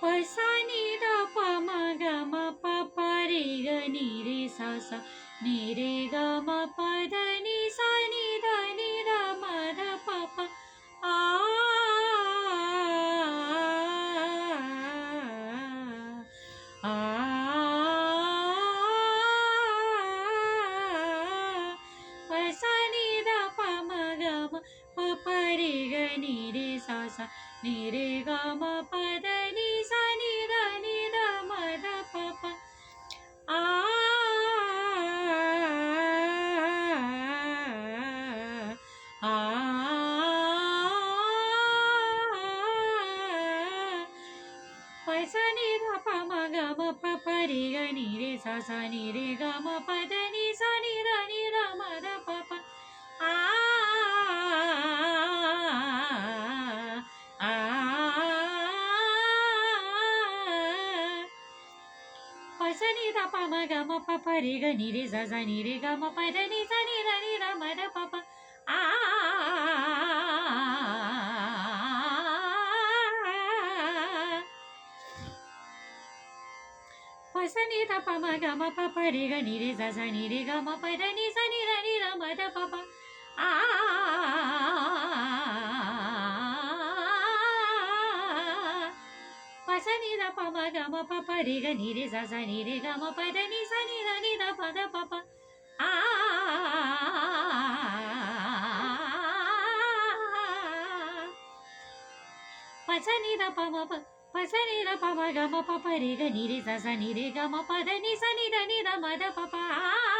पसा नि द प म ग म प प रे ग नि रे सा सा नि रे ग म प ध नि सा नि ध नि ध म ध प प आ आ पसा नि द प म ग म प प रे ग नि रे सा सा नि रे ग म प ध नि सा नि ध नि ध म ध प प आ आ पसा नि ध प म ग म प प रे ग नि रे सा सा नि रे ग म प ध नि सा नि ध नि ध म ध प प आ आ पसा नि ध प म ग म प प रे ग नि रे सा सा नि रे ग म प ध नि सा नि ध नि ध म ध प प आ पसा नि ध प म ग म प प रे ग नि रे सा सा नि रे ग म प ध नि सा नि ध नि ध म ध प प आ पसा नि ध प म ग म प प रे ग नि रे सा सा नि रे ग म प ध नि सा नि ध नि ध प ध प प आ पसा नि ध प म प पसा नि ध प म ग म प प रे ग नि रे सा सा नि रे ग म प ध नि सा नि ध नि ध म ध प प आ